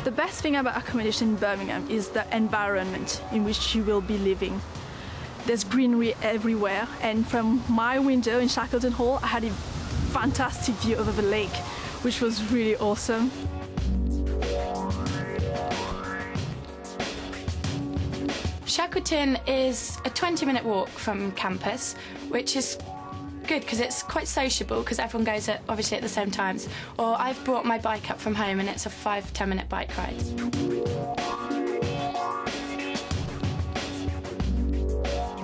The best thing about accommodation in Birmingham is the environment in which you will be living. There's greenery everywhere, and from my window in Shackleton Hall I had a fantastic view over the lake, which was really awesome. Shackleton is a 20-minute walk from campus, which is good because it's quite sociable because everyone goes obviously at the same times. Or I've brought my bike up from home and it's a 5–10 minute bike ride.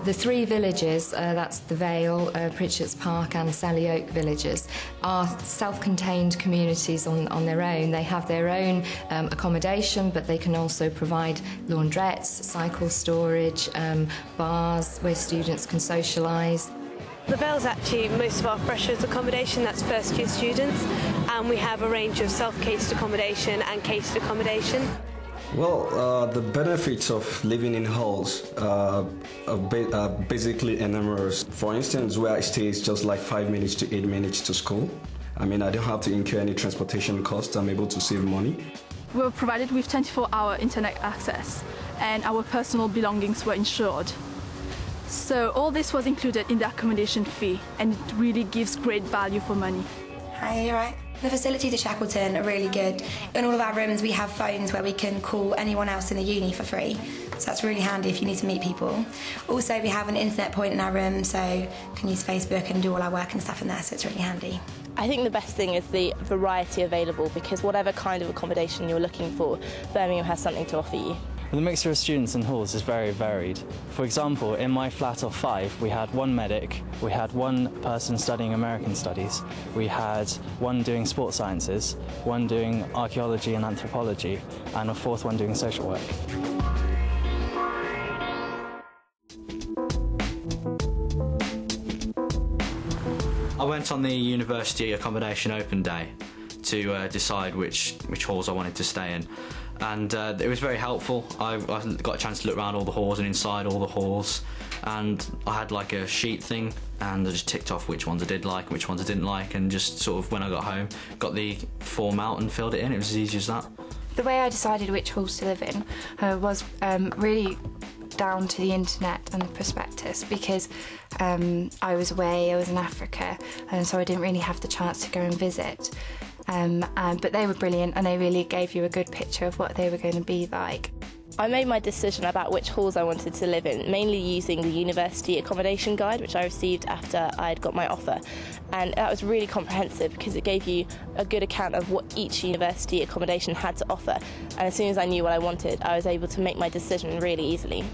The three villages, that's the Vale, Pritchard's Park and Selly Oak villages, are self-contained communities on their own. They have their own accommodation, but they can also provide laundrettes, cycle storage, bars where students can socialise. The Vale's actually most of our freshers accommodation, that's first year students, and we have a range of self-catered accommodation and catered accommodation. Well, the benefits of living in halls are basically enormous. For instance, where I stay is just like 5 minutes to 8 minutes to school. I mean, I don't have to incur any transportation costs. I'm able to save money. We were provided with 24-hour internet access, and our personal belongings were insured. So all this was included in the accommodation fee, and it really gives great value for money. Hi, you alright? The facilities at Shackleton are really good. In all of our rooms we have phones where we can call anyone else in the uni for free. So that's really handy if you need to meet people. Also we have an internet point in our room, so we can use Facebook and do all our work and stuff in there, so it's really handy. I think the best thing is the variety available, because whatever kind of accommodation you're looking for, Birmingham has something to offer you. The mixture of students and halls is very varied. For example, in my flat of 5, we had one medic, we had one person studying American studies, we had one doing sports sciences, one doing archaeology and anthropology, and a 4th one doing social work. I went on the University Accommodation Open Day to decide which halls I wanted to stay in. And it was very helpful. I got a chance to look around all the halls and inside all the halls, and I had like a sheet thing, and I just ticked off which ones I did like and which ones I didn't like, and just sort of when I got home got the form out and filled it in. It was as easy as that. The way I decided which halls to live in was really down to the internet and the prospectus, because I was away, I was in Africa, and so I didn't really have the chance to go and visit. But they were brilliant, and they really gave you a good picture of what they were going to be like. I made my decision about which halls I wanted to live in, mainly using the University Accommodation Guide, which I received after I'd got my offer. And that was really comprehensive because it gave you a good account of what each university accommodation had to offer. And as soon as I knew what I wanted, I was able to make my decision really easily.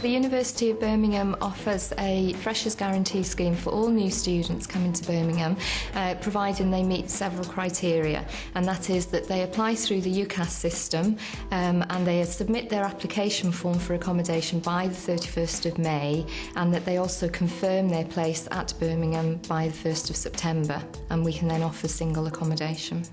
The University of Birmingham offers a Freshers Guarantee scheme for all new students coming to Birmingham, providing they meet several criteria, and that is that they apply through the UCAS system and they submit their application form for accommodation by the 31st of May, and that they also confirm their place at Birmingham by the 1st of September, and we can then offer single accommodation.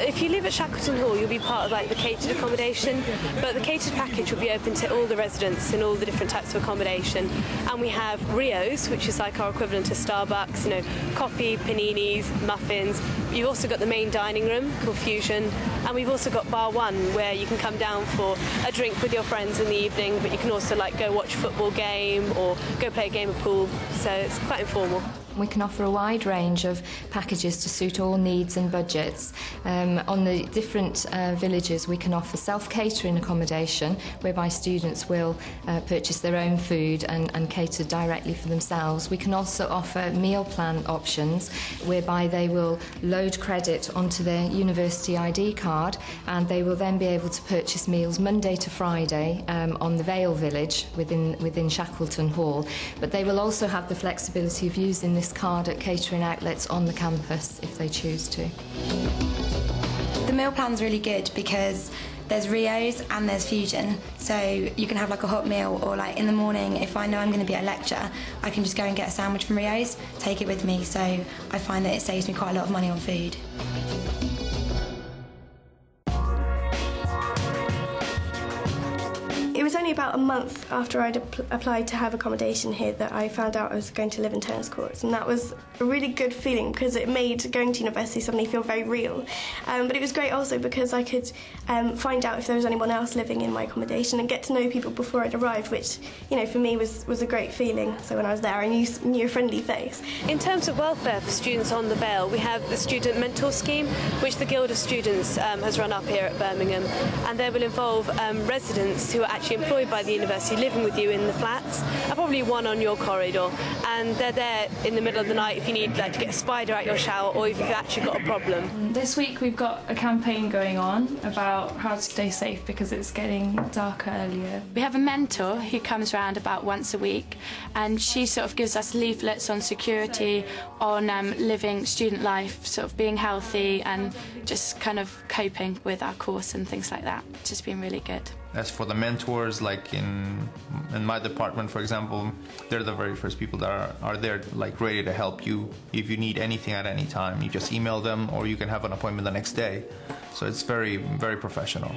If you live at Shackleton Hall, you'll be part of like the catered accommodation, but the catered package will be open to all the residents and all the different types of accommodation. And we have Rios, which is like our equivalent to Starbucks, you know, coffee, paninis, muffins. You've also got the main dining room called Fusion, and we've also got Bar 1, where you can come down for a drink with your friends in the evening, but you can also like go watch a football game or go play a game of pool, so it's quite informal. We can offer a wide range of packages to suit all needs and budgets. On the different villages we can offer self-catering accommodation, whereby students will purchase their own food and cater directly for themselves. We can also offer meal plan options, whereby they will load credit onto their university ID card, and they will then be able to purchase meals Monday to Friday on the Vale village within Shackleton Hall. But they will also have the flexibility of using this card at catering outlets on the campus if they choose to. The meal plan's really good because there's Rios and there's Fusion, so you can have like a hot meal, or like in the morning if I know I'm going to be at a lecture, I can just go and get a sandwich from Rios, take it with me, so I find that it saves me quite a lot of money on food. It was only about a month after I'd applied to have accommodation here that I found out I was going to live in tennis courts, and that was a really good feeling because it made going to university suddenly feel very real. But it was great also because I could find out if there was anyone else living in my accommodation and get to know people before I'd arrived, which, you know, for me was a great feeling. So when I was there, I knew a friendly face. In terms of welfare for students on the Vale, we have the Student Mentor Scheme, which the Guild of Students has run up here at Birmingham, and they will involve residents who are actually employed by the university living with you in the flats, probably one on your corridor, and they're there in the middle of the night if you need to get a spider out your shower or if you've actually got a problem. This week we've got a campaign going on about how to stay safe because it's getting darker earlier. We have a mentor who comes around about once a week, and she sort of gives us leaflets on security, on living student life, sort of being healthy and just kind of coping with our course and things like that, which has been really good. As for the mentors, like in my department, for example, they're the very first people that are there, like ready to help you. If you need anything at any time, you just email them, or you can have an appointment the next day. So it's very, very professional.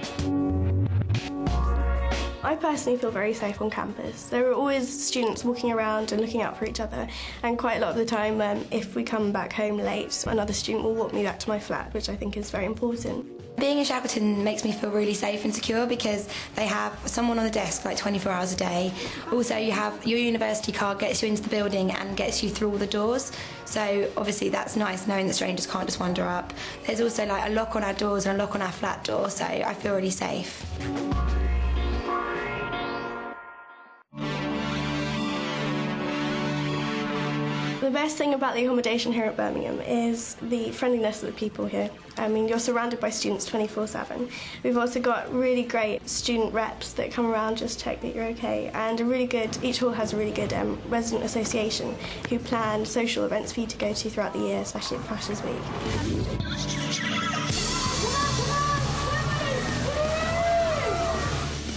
I personally feel very safe on campus. There are always students walking around and looking out for each other, and quite a lot of the time, if we come back home late, another student will walk me back to my flat, which I think is very important. Being in Shackleton makes me feel really safe and secure because they have someone on the desk like 24 hours a day. Also, you have your university card gets you into the building and gets you through all the doors. So obviously that's nice knowing that strangers can't just wander up. There's also like a lock on our doors and a lock on our flat door, so I feel really safe. The best thing about the accommodation here at Birmingham is the friendliness of the people here. I mean, you're surrounded by students 24/7. We've also got really great student reps that come around, just check that you're okay, and each hall has a really good resident association who plan social events for you to go to throughout the year, especially at Freshers Week.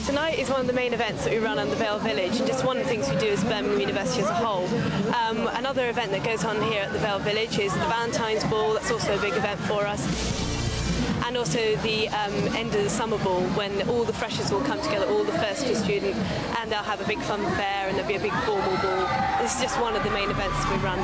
Tonight is one of the main events that we run on the Vale Village, and just one of the things we do as Birmingham University as a whole. Another event that goes on here at the Vale Village is the Valentine's Ball. That's also a big event for us. And also the end of the summer ball, when all the freshers will come together, all the first year students, and they'll have a big fun fair and there'll be a big formal ball. This is just one of the main events we run.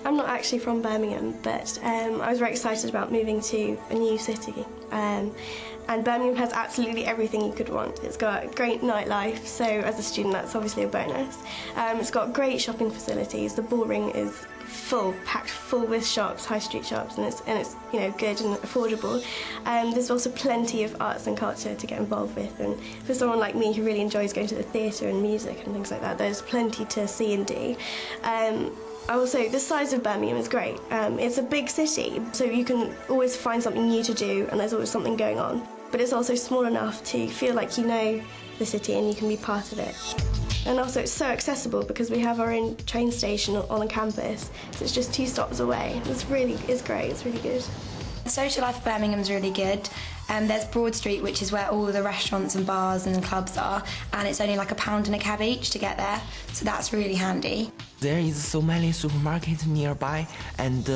I'm not actually from Birmingham, but I was very excited about moving to a new city. And Birmingham has absolutely everything you could want. It's got great nightlife, so as a student that's obviously a bonus. It's got great shopping facilities. The Bull Ring is packed full with shops, high street shops, and it's you know, good and affordable. There's also plenty of arts and culture to get involved with, and for someone like me who really enjoys going to the theatre and music and things like that, there's plenty to see and do. Also, the size of Birmingham is great. It's a big city, so you can always find something new to do, and there's always something going on. But it's also small enough to feel like you know the city and you can be part of it. And also, it's so accessible because we have our own train station on a campus, so it's just 2 stops away. It's great, it's really good. The social life of Birmingham is really good. There's Broad Street, which is where all the restaurants and bars and clubs are, and it's only like £1 and a cab each to get there, so that's really handy. There is so many supermarkets nearby, and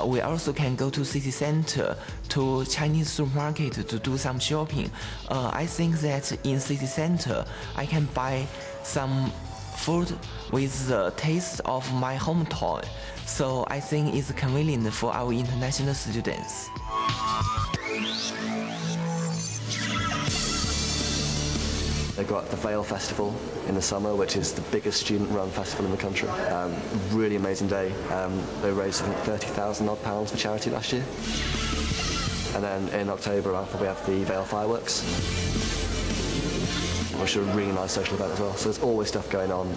we also can go to city center to Chinese supermarket to do some shopping. I think that in city center I can buy some food with the taste of my hometown, so I think it's convenient for our international students. They've got the Vale Festival in the summer, which is the biggest student-run festival in the country. Really amazing day. They raised I think £30,000 for charity last year. And then in October, I'll probably have the Vale Fireworks, which is a really nice social event as well. So there's always stuff going on.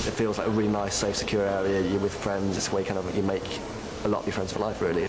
It feels like a really nice, safe, secure area. You're with friends. It's where you make a lot of your friends for life, really.